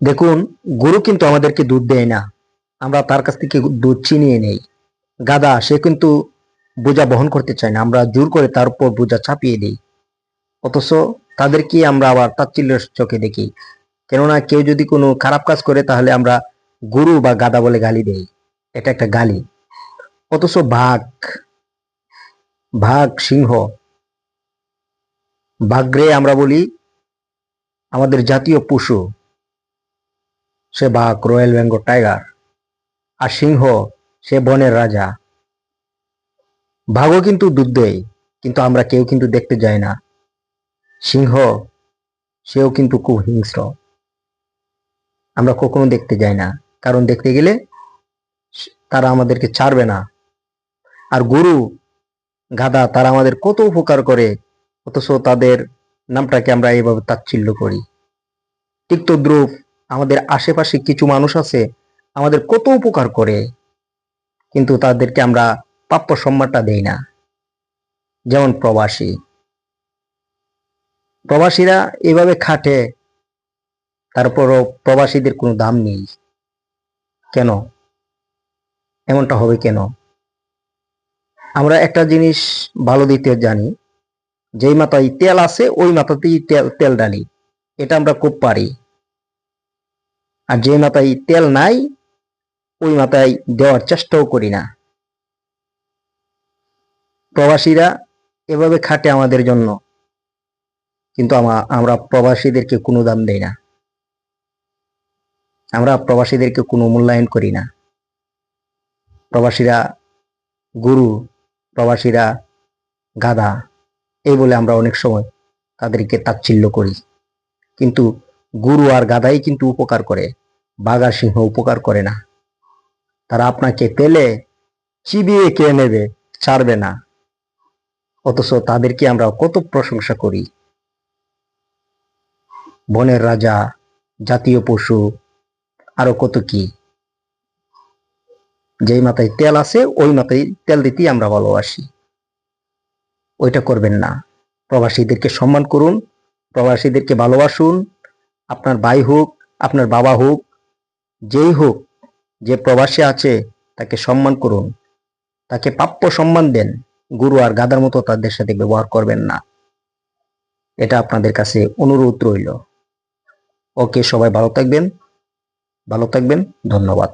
দেখুন, গরু কিন্তু আমাদেরকে দুধ দেয় না, আমরা তার কাছ থেকে দুধ ছিনিয়ে নেই। গাধা সে কিন্তু বোঝা বহন করতে চায় না, আমরা জোর করে তার উপর বোঝা চাপিয়ে দিই। অথচ তাদেরকে আমরা আবার তাচ্ছিল্যের চোখে দেখি। কেননা কেউ যদি কোনো খারাপ কাজ করে তাহলে আমরা গরু বা গাধা বলে গালি দেই, এটা একটা গালি। অথচ বাঘ, সিংহ, বাঘরে আমরা বলি আমাদের জাতীয় পশু, সে বাঘ, রয়্যাল বেঙ্গল টাইগার। আর সিংহ, সে বনের রাজা। বাঘও কিন্তু দুধ দেয়, কিন্তু আমরা কেউ কিন্তু দেখতে যাই না। সিংহ, সেও কিন্তু খুব হিংস্র, আমরা কখনো দেখতে যাই না, কারণ দেখতে গেলে তারা আমাদেরকে ছাড়বে না। আর গরু, গাধা, তারা আমাদের কত উপকার করে, অথচ তাদের নামটাকে আমরা এইভাবে তাচ্ছিল্য করি। ঠিক তদ্রূপ আমাদের আশেপাশে কিছু মানুষ আছে আমাদের কত উপকার করে, কিন্তু তাদেরকে আমরা প্রাপ্য সম্মানটা দেই না। যেমন প্রবাসীরা এভাবে খাটে, তারপরও প্রবাসীদের কোনো দাম নেই। কেন এমনটা হবে কেন? আমরা একটা জিনিস ভালো দিতে জানি, যেই মাথায় তেল আছে ওই মাথাতেই তেল ডালি, এটা আমরা খুব পারি। আর যে মাথায় তেল নাই ওই মাথায় দেওয়ার চেষ্টাও করি না। প্রবাসীরা এভাবে খাটে আমাদের জন্য, কিন্তু আমরা প্রবাসীদেরকে কোনো দাম দেই না, আমরা প্রবাসীদেরকে কোনো মূল্যায়ন করি না। প্রবাসীরা গরু, প্রবাসীরা গাধা, এই বলে আমরা অনেক সময় তাদেরকে তাচ্ছিল্য করি। কিন্তু গরু আর গাধাই কিন্তু উপকার করে, বাঘ আর সিংহ উপকার করে না। তারা আপনাকে পেলে চিবিয়ে খেয়ে নেবে, ছাড়বে না। অথচ তাদেরকে আমরা কত প্রশংসা করি। বনের রাজা, জাতীয় পশু, আরো কত কি। যেই মাথায় তেল আছে ওই মাথায় তেল দিতেই আমরা ভালোবাসি। ওইটা করবেন না। প্রবাসীদেরকে সম্মান করুন, প্রবাসীদেরকে ভালোবাসুন। আপনার ভাই হোক, আপনার বাবা হোক, যেই হোক, যে প্রবাসী আছে তাকে সম্মান করুন, তাকে প্রাপ্য সম্মান দেন। গরু আর গাধার মতো তাদের সাথে ব্যবহার করবেন না, এটা আপনাদের কাছে অনুরোধ রইল। ওকে, সবাই ভালো থাকবেন, ধন্যবাদ।